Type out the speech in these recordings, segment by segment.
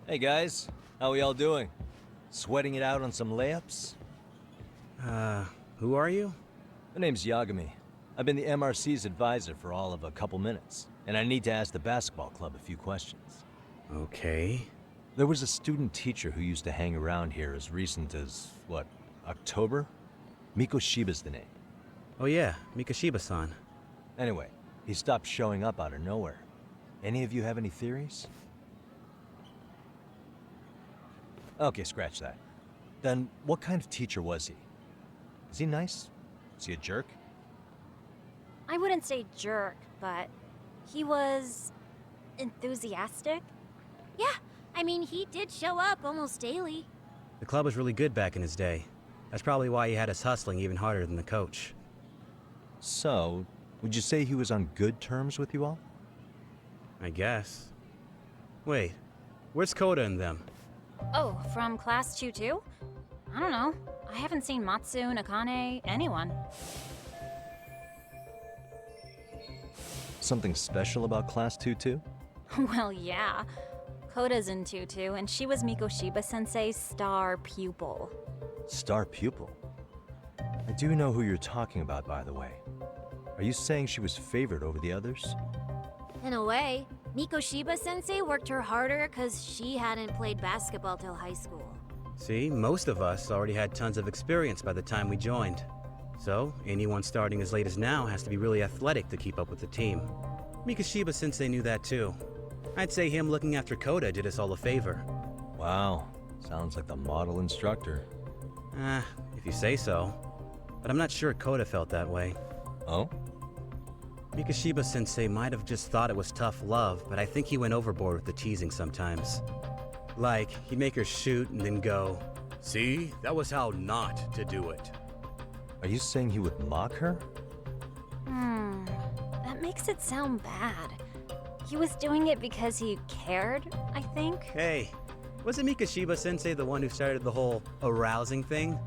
Hey guys, how we all doing? Sweating it out on some layups? Who are you? My name's Yagami. I've been the MRC's advisor for all of a couple minutes, and I need to ask the basketball club a few questions. Okay. There was a student teacher who used to hang around here as recent as, what, October? Mikoshiba's the name. Oh yeah, Mikoshiba-san. Anyway, he stopped showing up out of nowhere. Any of you have any theories? Okay, scratch that. Then, what kind of teacher was he? Is he nice? Is he a jerk? I wouldn't say jerk, but he was enthusiastic. Yeah, I mean, he did show up almost daily. The club was really good back in his day. That's probably why he had us hustling even harder than the coach. So, would you say he was on good terms with you all? I guess. Wait, where's Koda and them? Oh, from class 2 too? I don't know. I haven't seen Matsu, Nakane, anyone. Something special about Class 2 too? Well, yeah. Koda's in 2 and she was Mikoshiba-sensei's star pupil. Star pupil? I do know who you're talking about, by the way. Are you saying she was favored over the others? In a way, Mikoshiba-sensei worked her harder because she hadn't played basketball till high school. See, most of us already had tons of experience by the time we joined. So, anyone starting as late as now has to be really athletic to keep up with the team. Mikoshiba-sensei knew that too. I'd say him looking after Koda did us all a favor. Wow, sounds like the model instructor. If you say so. But I'm not sure Koda felt that way. Oh? Mikoshiba-sensei might have just thought it was tough love, but I think he went overboard with the teasing sometimes. Like, he'd make her shoot and then go, "See, that was how not to do it." Are you saying he would mock her? That makes it sound bad. He was doing it because he cared, I think. Hey, wasn't Mikoshiba-sensei the one who started the whole arousing thing?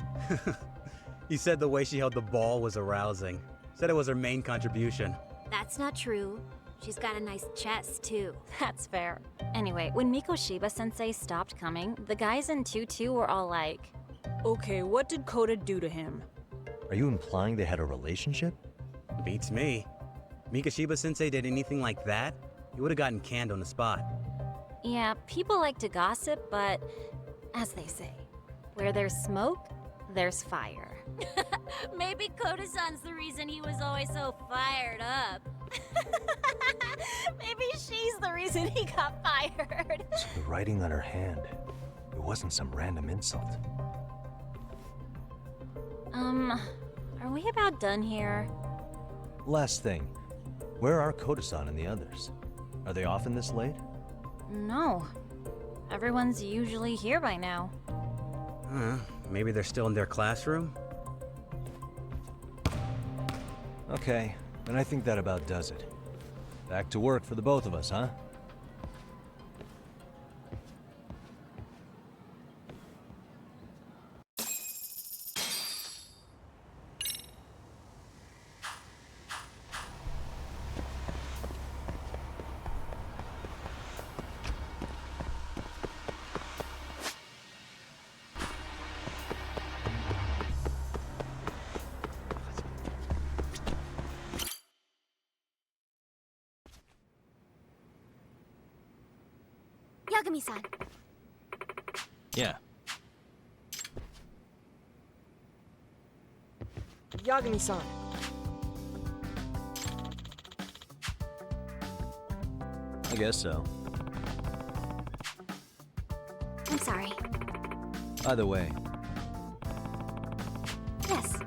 He said the way she held the ball was arousing. Said it was her main contribution. That's not true. She's got a nice chest, too. That's fair. Anyway, when Mikoshiba-sensei stopped coming, the guys in 2 were all like, "Okay, what did Koda do to him?" Are you implying they had a relationship? Beats me. Mikoshiba-sensei did anything like that, he would have gotten canned on the spot. Yeah, people like to gossip, but as they say, where there's smoke, there's fire. Maybe Koda-san's the reason he was always so fired up. Maybe she's the reason he got fired. So the writing on her hand, it wasn't some random insult. Are we about done here? Last thing, where are Koda-san and the others? Are they often this late? No. Everyone's usually here by now. Maybe they're still in their classroom? Okay, then I think that about does it. Back to work for the both of us, huh? Yagami-san. Yeah. Yagami-san. I guess so. I'm sorry. Either way, Yes.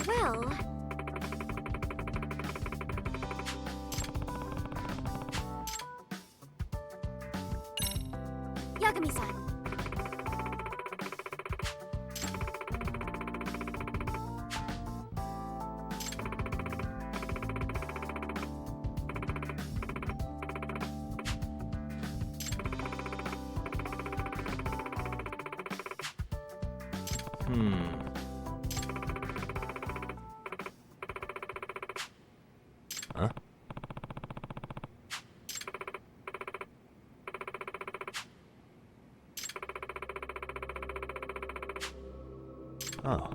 Well... Yagami-san. Huh? Oh.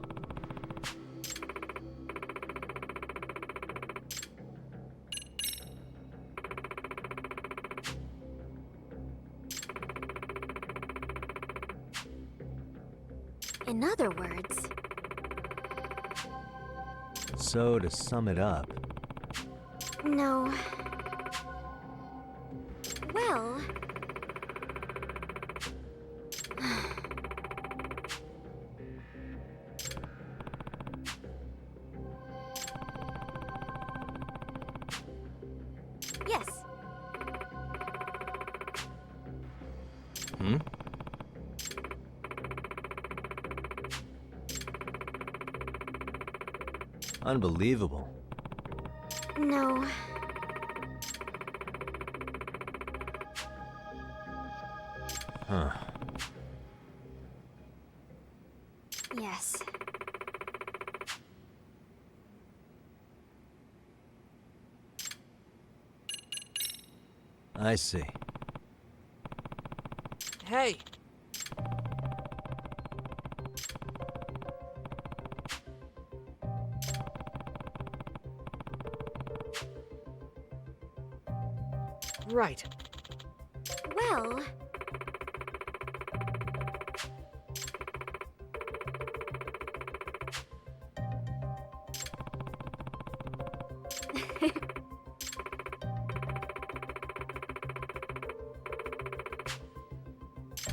In other words, So, to sum it up, no. Well, yes. hmm? Unbelievable. No. Huh. Yes. I see. Hey, right. Well,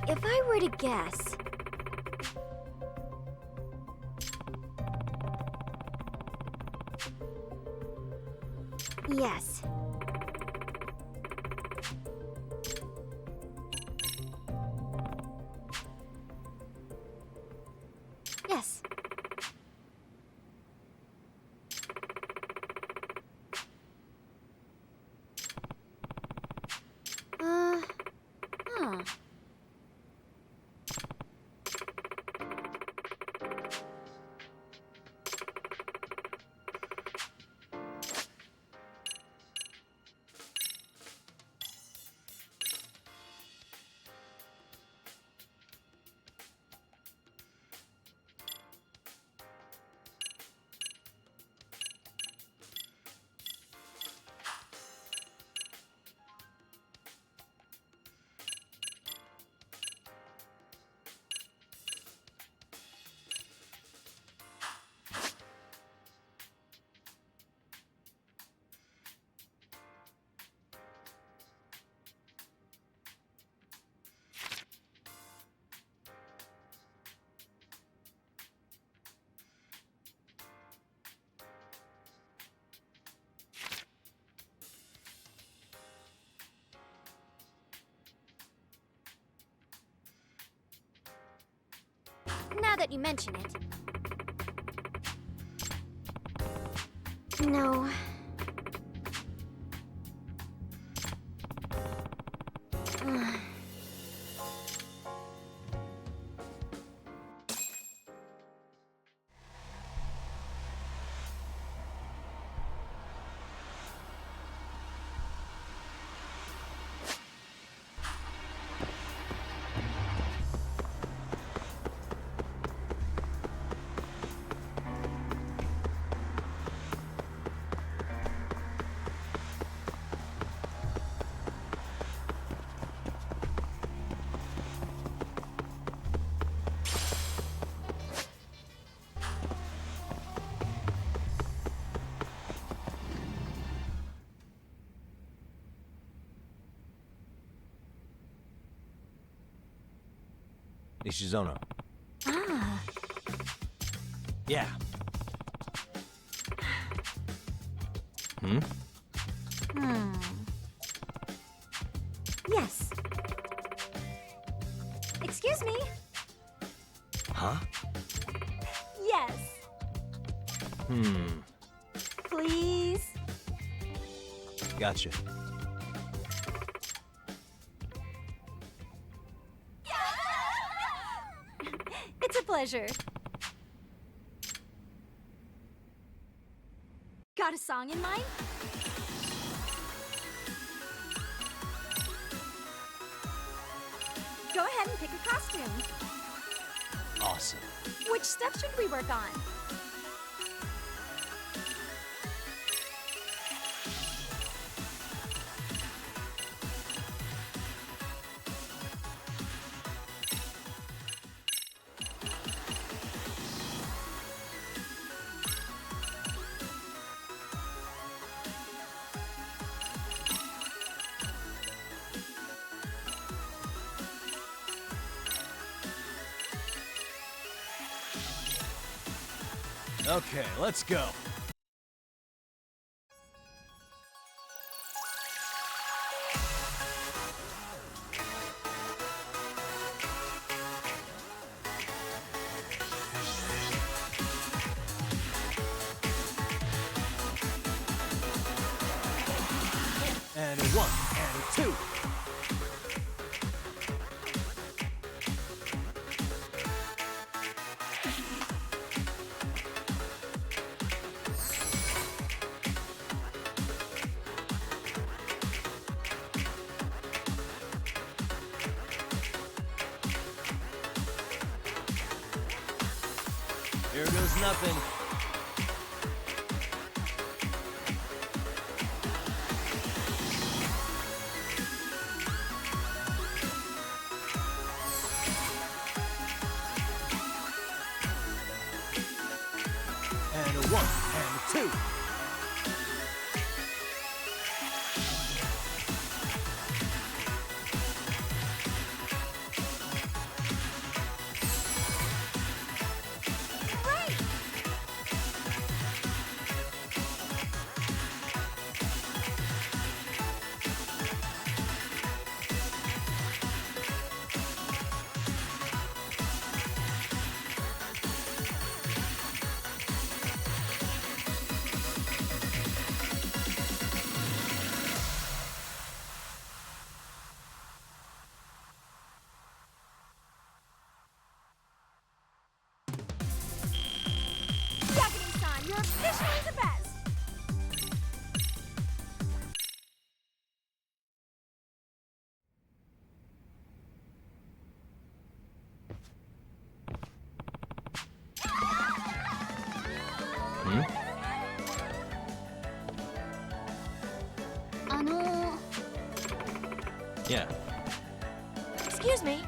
if I were to guess, yes. Yes. Huh. Now that you mention it. No. Nishizono. Ah. Yeah. Hmm? Yes. Excuse me? Huh? Yes. Hmm. Please? Gotcha. It's a pleasure. Got a song in mind? Go ahead and pick a costume. All awesome. Which step should we work on? Okay, let's go. And a 1, and a 2. Here goes nothing. And a 1, and a 2. Yagami-san, you're officially the best! Hmm? Yeah. Excuse me.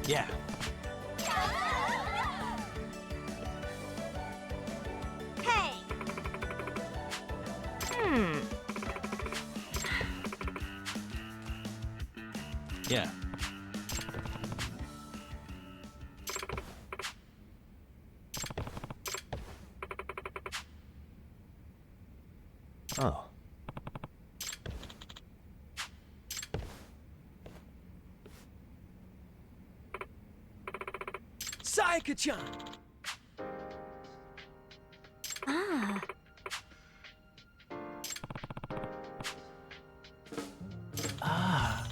Yeah. Hey! Yeah. Oh. Sayaka-chan! Ah. Ah.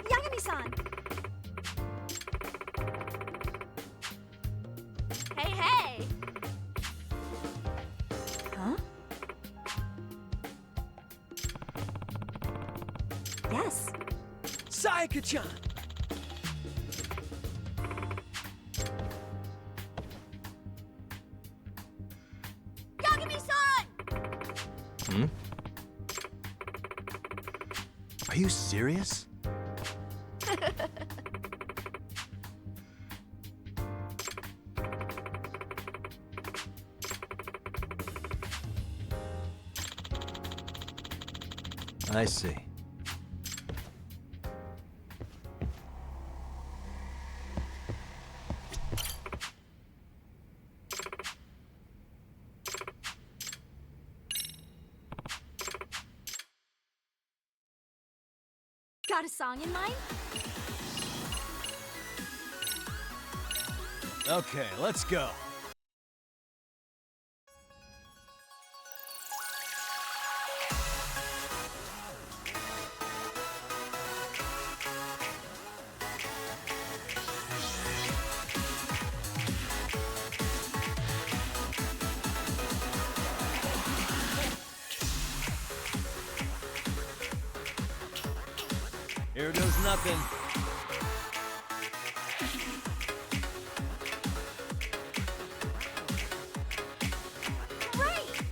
Yagami-san! Hey, hey! Huh? Yes. Sayaka-chan! Yagami-san! Hmm? Are you serious? I see. Got a song in mind? Okay, let's go. Here goes nothing. Great!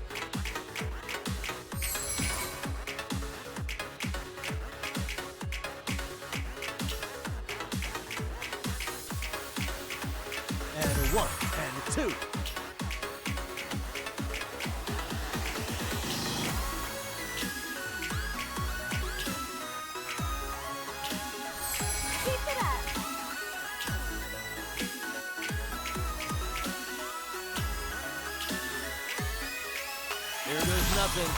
And a 1, and a 2. Keep it up! Here goes nothing.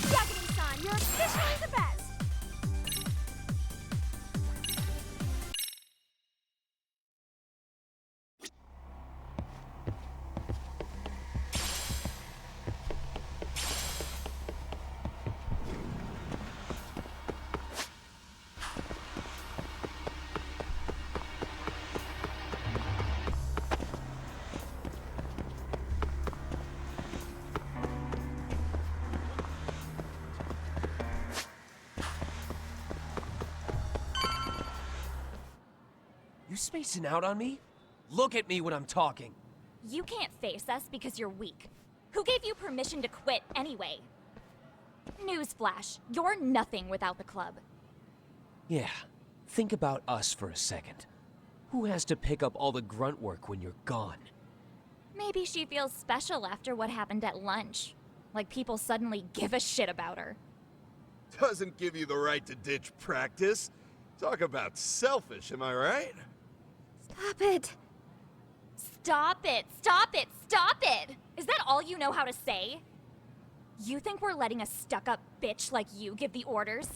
Yagami-san, you're officially the best! You spacing out on me? Look at me when I'm talking. You can't face us because you're weak. Who gave you permission to quit anyway? Newsflash, you're nothing without the club. Yeah, think about us for a second. Who has to pick up all the grunt work when you're gone? Maybe she feels special after what happened at lunch. Like people suddenly give a shit about her. Doesn't give you the right to ditch practice. Talk about selfish, am I right? Stop it. Stop it! Stop it! Stop it! Is that all you know how to say? You think we're letting a stuck-up bitch like you give the orders?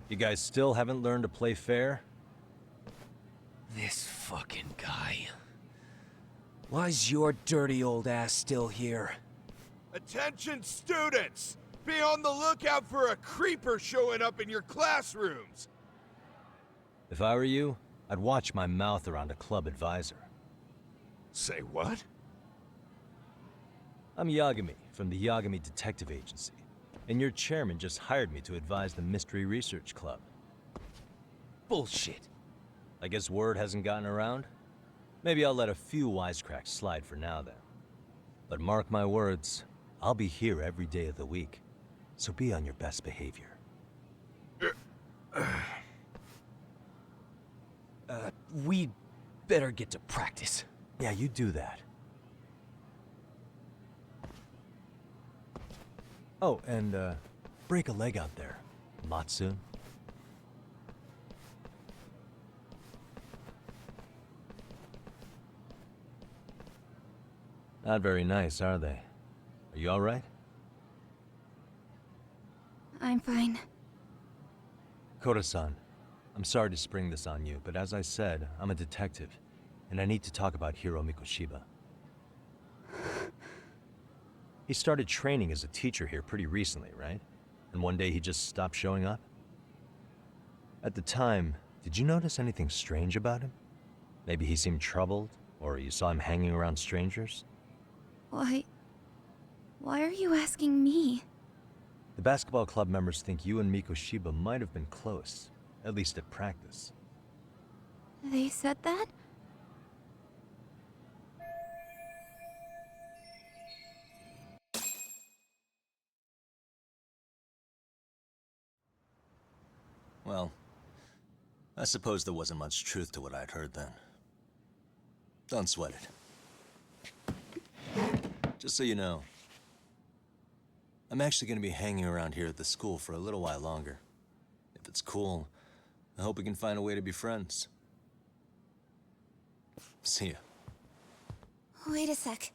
You guys still haven't learned to play fair? This fucking guy. Why's your dirty old ass still here? Attention students! Be on the lookout for a creeper showing up in your classrooms! If I were you, I'd watch my mouth around a club advisor. Say what? I'm Yagami from the Yagami Detective Agency, and your chairman just hired me to advise the Mystery Research Club. Bullshit. I guess word hasn't gotten around? Maybe I'll let a few wisecracks slide for now then. But mark my words, I'll be here every day of the week, so be on your best behavior. We better get to practice. Yeah, you do that. Oh, and break a leg out there. Not soon. Not very nice, are they? Are you all right? I'm fine. Koda-san, I'm sorry to spring this on you, but as I said, I'm a detective, and I need to talk about Hiro Mikoshiba. He started training as a teacher here pretty recently, right? And one day he just stopped showing up? At the time, did you notice anything strange about him? Maybe he seemed troubled, or you saw him hanging around strangers? Why are you asking me? The basketball club members think you and Mikoshiba might have been close, at least at practice. They said that? Well, I suppose there wasn't much truth to what I'd heard then. Don't sweat it. Just so you know, I'm actually going to be hanging around here at the school for a little while longer. If it's cool, I hope we can find a way to be friends. See ya. Wait a sec.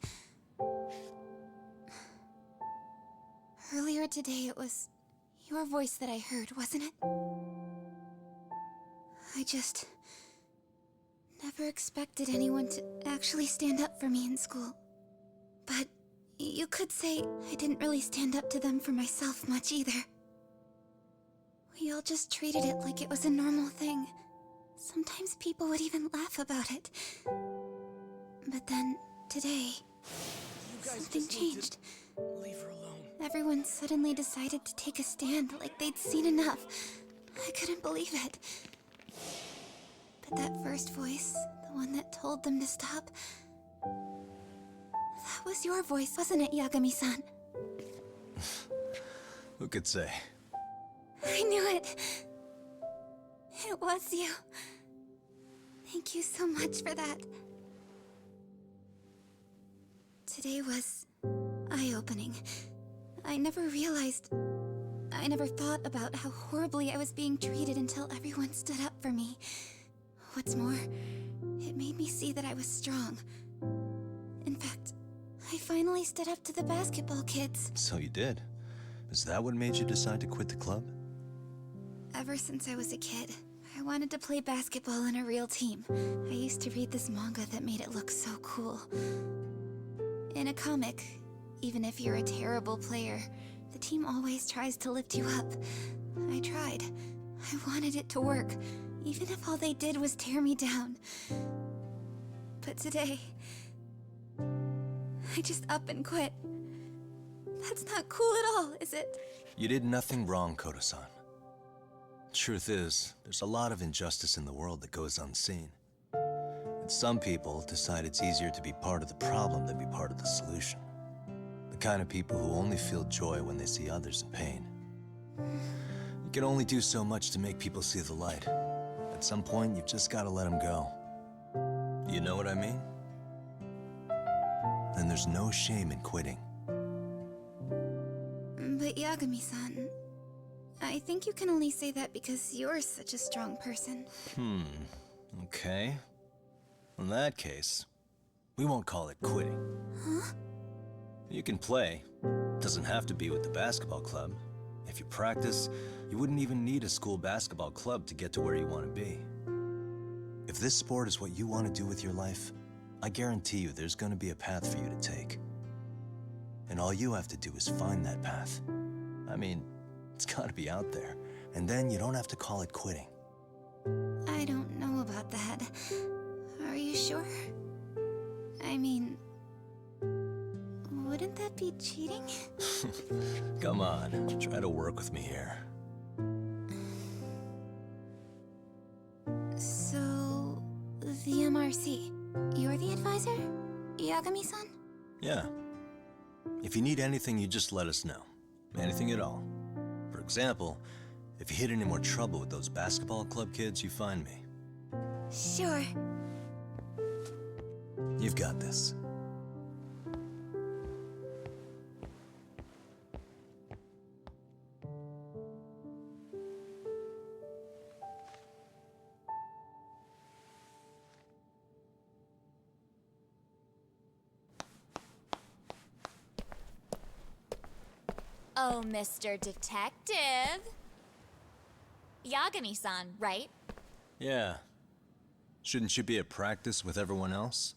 Earlier today, it was your voice that I heard, wasn't it? I just never expected anyone to actually stand up for me in school. But you could say I didn't really stand up to them for myself much either. We all just treated it like it was a normal thing. Sometimes people would even laugh about it. But then, today, something changed. Leave her alone. Everyone suddenly decided to take a stand like they'd seen enough. I couldn't believe it. But that first voice, the one that told them to stop, that was your voice, wasn't it, Yagami-san? Who could say? I knew it. It was you. Thank you so much for that. Today was eye-opening. I never thought about how horribly I was being treated until everyone stood up for me. What's more, it made me see that I was strong. In fact, I finally stood up to the basketball kids. So you did. Is that what made you decide to quit the club? Ever since I was a kid, I wanted to play basketball in a real team. I used to read this manga that made it look so cool. In a comic, even if you're a terrible player, the team always tries to lift you up. I tried. I wanted it to work, even if all they did was tear me down. But today, I just up and quit. That's not cool at all, is it? You did nothing wrong, Koto-san. Truth is, there's a lot of injustice in the world that goes unseen. And some people decide it's easier to be part of the problem than be part of the solution. The kind of people who only feel joy when they see others in pain. You can only do so much to make people see the light. At some point, you've just gotta let them go. You know what I mean? And there's no shame in quitting. But Yagami-san, I think you can only say that because you're such a strong person. Okay. In that case, we won't call it quitting. Huh? You can play. Doesn't have to be with the basketball club. If you practice, you wouldn't even need a school basketball club to get to where you want to be. If this sport is what you want to do with your life, I guarantee you there's going to be a path for you to take. And all you have to do is find that path. I mean, it's got to be out there. And then you don't have to call it quitting. I don't know about that. Are you sure? I mean, wouldn't that be cheating? Come on, try to work with me here. So, the MRC, you're the advisor? Yagami-san? Yeah. If you need anything, you just let us know. Anything at all. For example, if you hit any more trouble with those basketball club kids, you find me. Sure. You've got this. Oh, Mr. Detective. Yagami-san, right? Yeah. Shouldn't you be at practice with everyone else?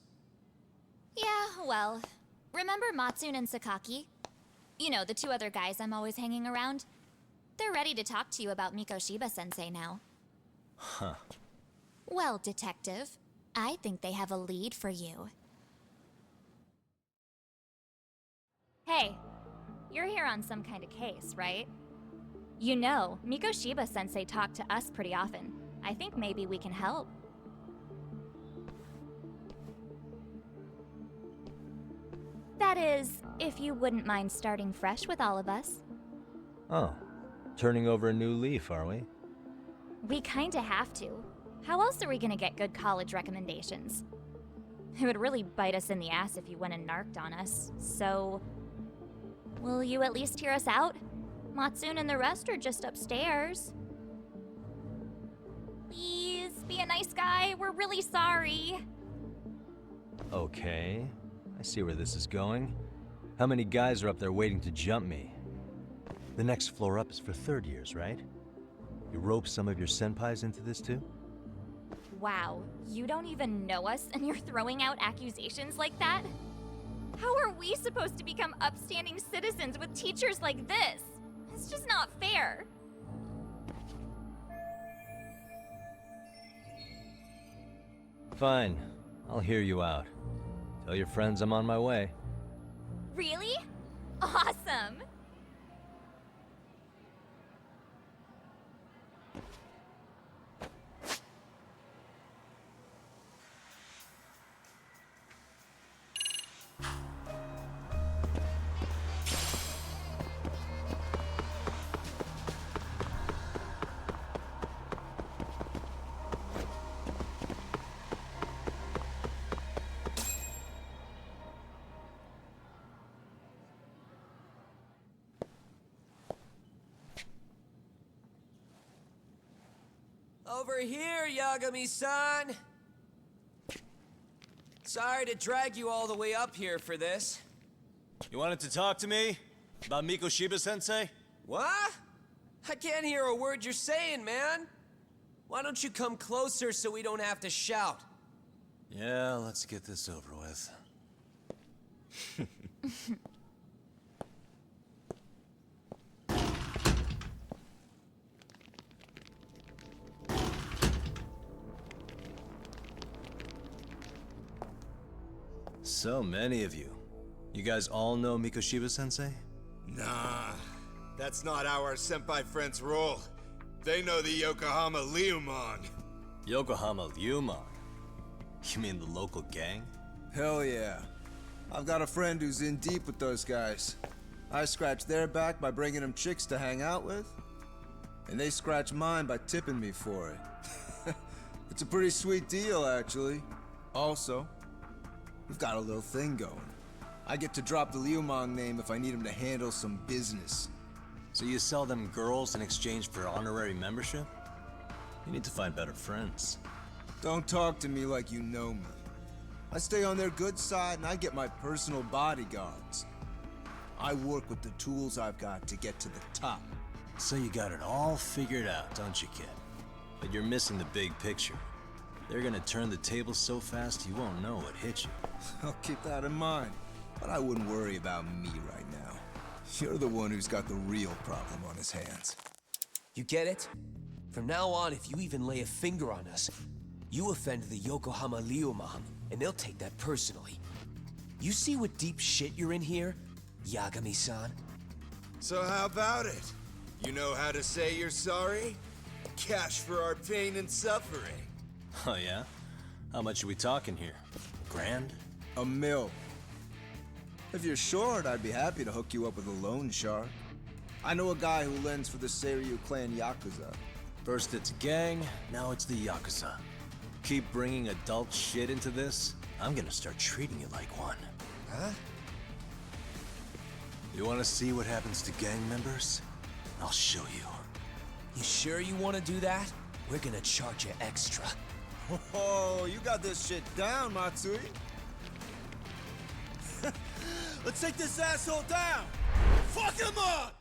Yeah, well, remember Matsune and Sakaki? You know, the two other guys I'm always hanging around? They're ready to talk to you about Mikoshiba-sensei now. Huh. Well, Detective, I think they have a lead for you. Hey, you're here on some kind of case, right? You know, Mikoshiba-sensei talked to us pretty often. I think maybe we can help. That is, if you wouldn't mind starting fresh with all of us. Oh, turning over a new leaf, are we? We kinda have to. How else are we gonna get good college recommendations? It would really bite us in the ass if you went and narked on us, so... Will you at least hear us out? Matsune and the rest are just upstairs. Please, be a nice guy. We're really sorry. Okay. I see where this is going. How many guys are up there waiting to jump me? The next floor up is for third years, right? You rope some of your senpais into this too? Wow, you don't even know us and you're throwing out accusations like that? How are we supposed to become upstanding citizens with teachers like this? It's just not fair. Fine. I'll hear you out. Tell your friends I'm on my way. Really? Awesome! Over here, Yagami-san! Sorry to drag you all the way up here for this. You wanted to talk to me? About Mikoshiba-sensei? What? I can't hear a word you're saying, man. Why don't you come closer so we don't have to shout? Yeah, let's get this over with. So many of you. You guys all know Mikoshiba-sensei? Nah, that's not how our senpai friends roll. They know the Yokohama Liumon. Yokohama Liumon? You mean the local gang? Hell yeah. I've got a friend who's in deep with those guys. I scratch their back by bringing them chicks to hang out with, and they scratch mine by tipping me for it. It's a pretty sweet deal, actually. Also, we've got a little thing going. I get to drop the Liumon name if I need him to handle some business. So you sell them girls in exchange for honorary membership? You need to find better friends. Don't talk to me like you know me. I stay on their good side and I get my personal bodyguards. I work with the tools I've got to get to the top. So you got it all figured out, don't you, kid? But you're missing the big picture. They're gonna turn the tables so fast you won't know what hit you. I'll keep that in mind. But I wouldn't worry about me right now. You're the one who's got the real problem on his hands. You get it? From now on, if you even lay a finger on us, you offend the Yokohama Liumon, and they'll take that personally. You see what deep shit you're in here, Yagami-san? So how about it? You know how to say you're sorry? Cash for our pain and suffering. Oh yeah? How much are we talking here? Grand? $1 million. If you're short, I'd be happy to hook you up with a loan shark. I know a guy who lends for the Seiryu clan Yakuza. First it's gang, now it's the Yakuza. Keep bringing adult shit into this, I'm gonna start treating you like one. Huh? You wanna see what happens to gang members? I'll show you. You sure you want to do that? We're gonna charge you extra. Oh, you got this shit down, Matsui. Let's take this asshole down! Fuck him up!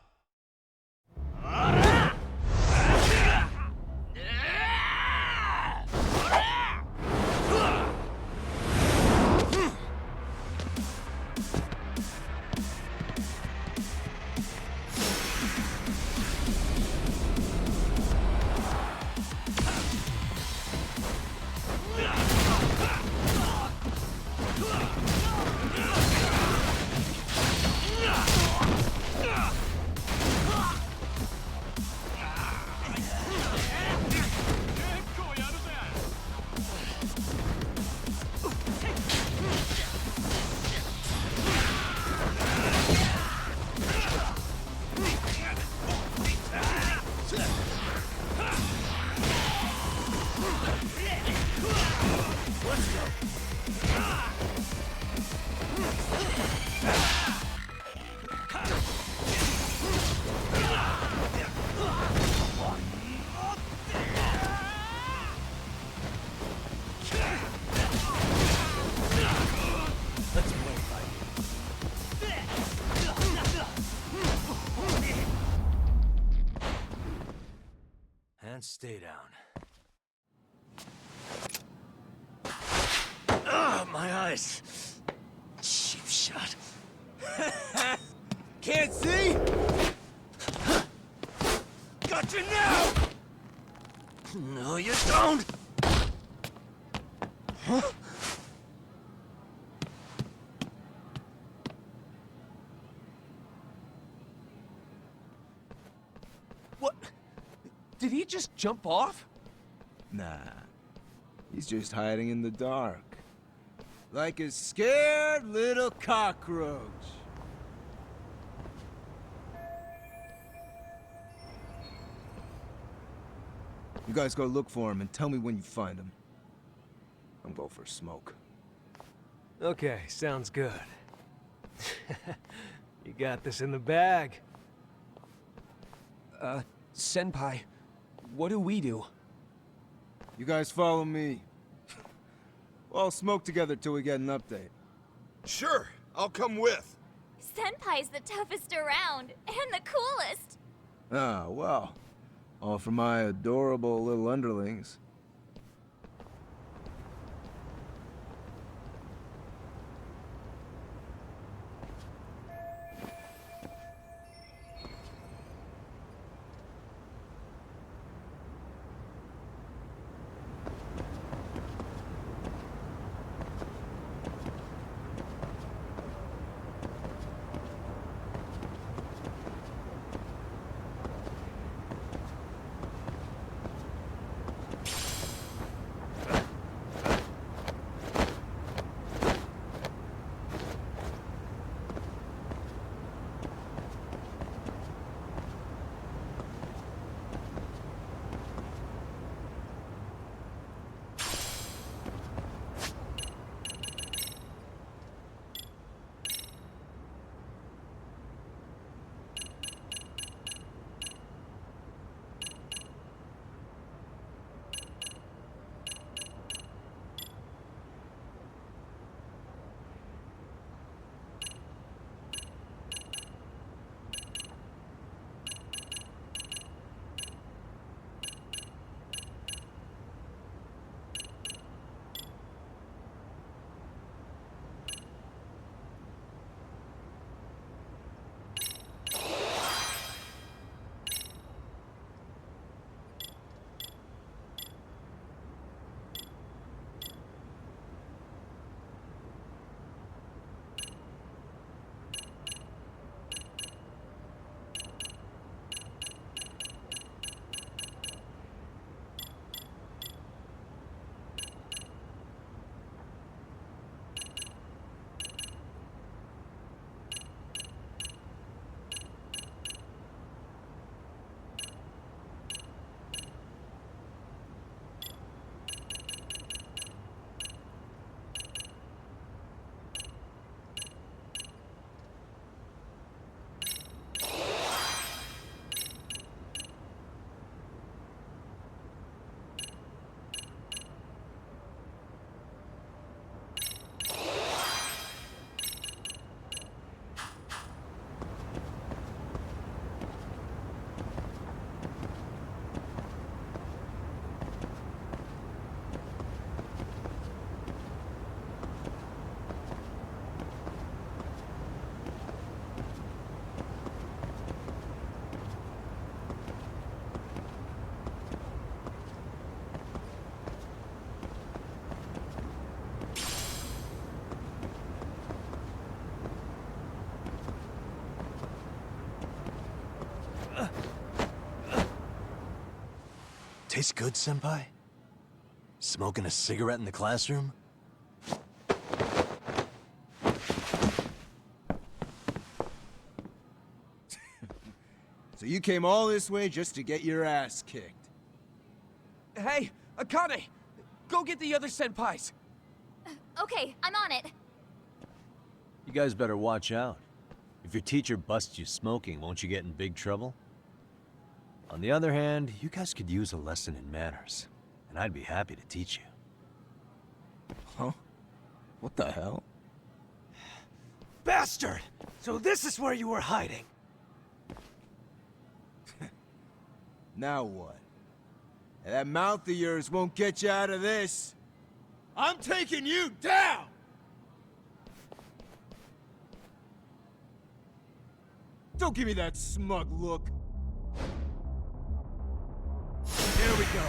stay down. Ah, my eyes. Cheap shot. Can't see? Got you now! No, you don't! Huh? What? Did he just jump off? Nah. He's just hiding in the dark. Like a scared little cockroach. You guys go look for him and tell me when you find him. I'm going for a smoke. Okay, sounds good. You got this in the bag. Senpai, what do we do? You guys follow me. We'll all smoke together till we get an update. Sure, I'll come with. Senpai's the toughest around, and the coolest. Ah, well. All for my adorable little underlings. Tastes good, Senpai? Smoking a cigarette in the classroom? So you came all this way just to get your ass kicked. Hey, Akane! Go get the other senpais! Okay, I'm on it. You guys better watch out. If your teacher busts you smoking, won't you get in big trouble? On the other hand, you guys could use a lesson in manners, and I'd be happy to teach you. Huh? What the hell? Bastard! So this is where you were hiding. Now what? That mouth of yours won't get you out of this. I'm taking you down! Don't give me that smug look. Here we go.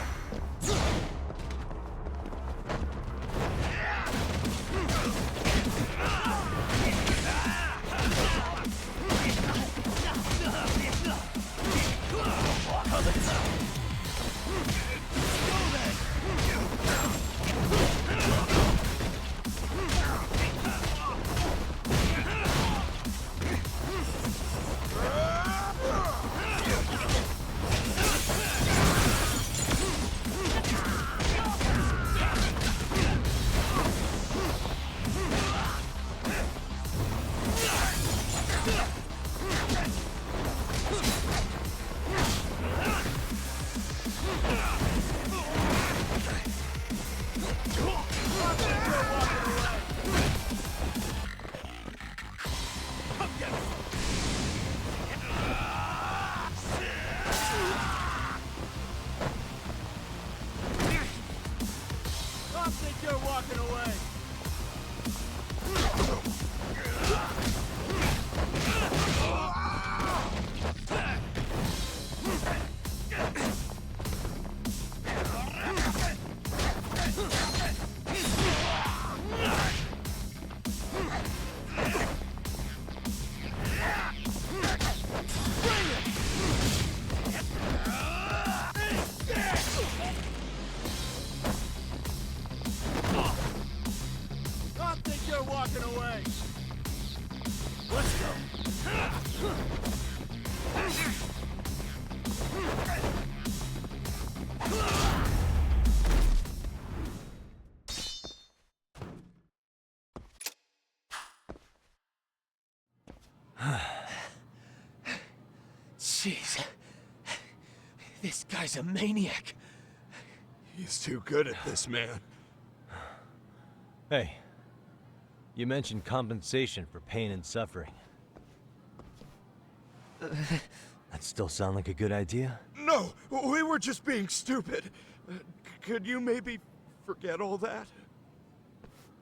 Jeez. This guy's a maniac. He's too good at this, man. Hey, you mentioned compensation for pain and suffering. That still sound like a good idea? No, we were just being stupid. Could you maybe forget all that?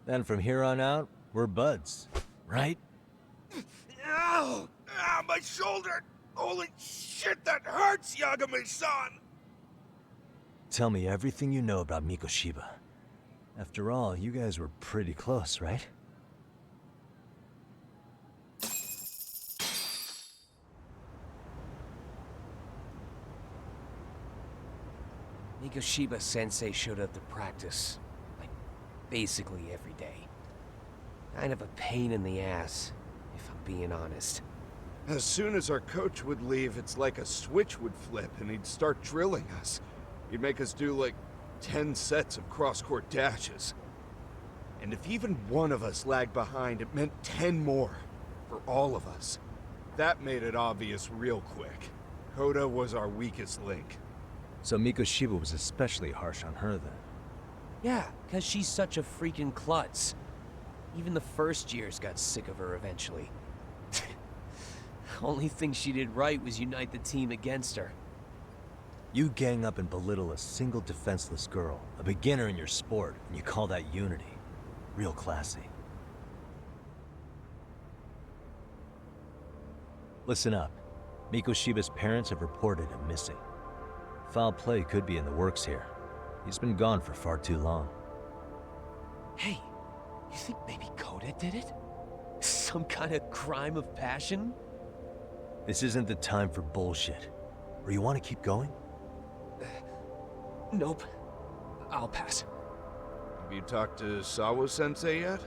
Then from here on out, we're buds, right? Ow! Ah, my shoulder! Holy shit, that hurts, Yagami-san! Tell me everything you know about Mikoshiba. After all, you guys were pretty close, right? Mikoshiba Sensei showed up to practice, like, basically every day. Kind of a pain in the ass, if I'm being honest. As soon as our coach would leave, it's like a switch would flip and he'd start drilling us. He'd make us do like 10 sets of cross-court dashes. And if even one of us lagged behind, it meant 10 more. For all of us. That made it obvious real quick. Koda was our weakest link. So Mikoshiba was especially harsh on her then. Yeah, 'cause she's such a freaking klutz. Even the first years got sick of her eventually. Only thing she did right was unite the team against her. You gang up and belittle a single defenseless girl, a beginner in your sport, and you call that unity. Real classy. Listen up. Mikoshiba's parents have reported him missing. Foul play could be in the works here. He's been gone for far too long. Hey, you think maybe Koda did it? Some kind of crime of passion? This isn't the time for bullshit. Or you want to keep going? Nope. I'll pass. Have you talked to Sawa-sensei yet?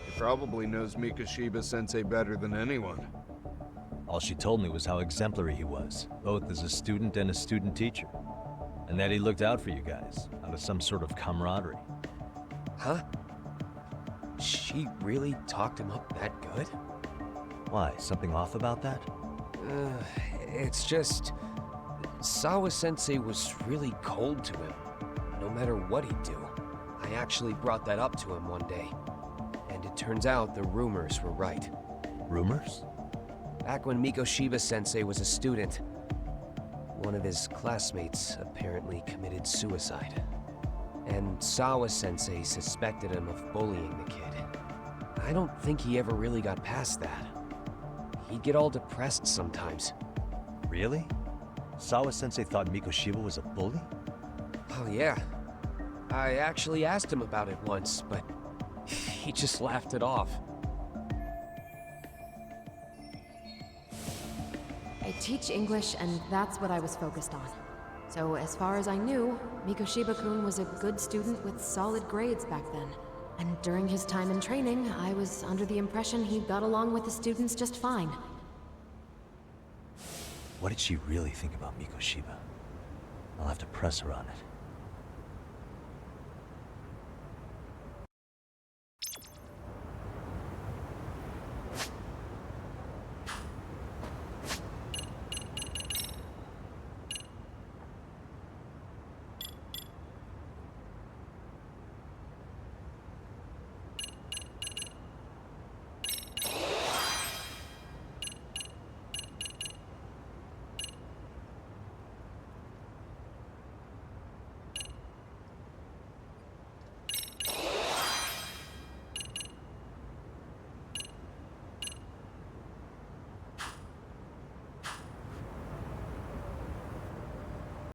He probably knows Mikoshiba-sensei better than anyone. All she told me was how exemplary he was, both as a student and a student teacher. And that he looked out for you guys, out of some sort of camaraderie. Huh? She really talked him up that good? Why, something off about that? It's just... Sawa-sensei was really cold to him, no matter what he'd do. I actually brought that up to him one day. And it turns out the rumors were right. Rumors? Back when Mikoshiba-sensei was a student, one of his classmates apparently committed suicide. And Sawa-sensei suspected him of bullying the kid. I don't think he ever really got past that. He'd get all depressed sometimes. Really? Sawa-sensei thought Mikoshiba was a bully? Oh yeah. I actually asked him about it once, but he just laughed it off. I teach English, and that's what I was focused on. So as far as I knew, Mikoshiba-kun was a good student with solid grades back then. And during his time in training, I was under the impression he got along with the students just fine. What did she really think about Mikoshiba? I'll have to press her on it.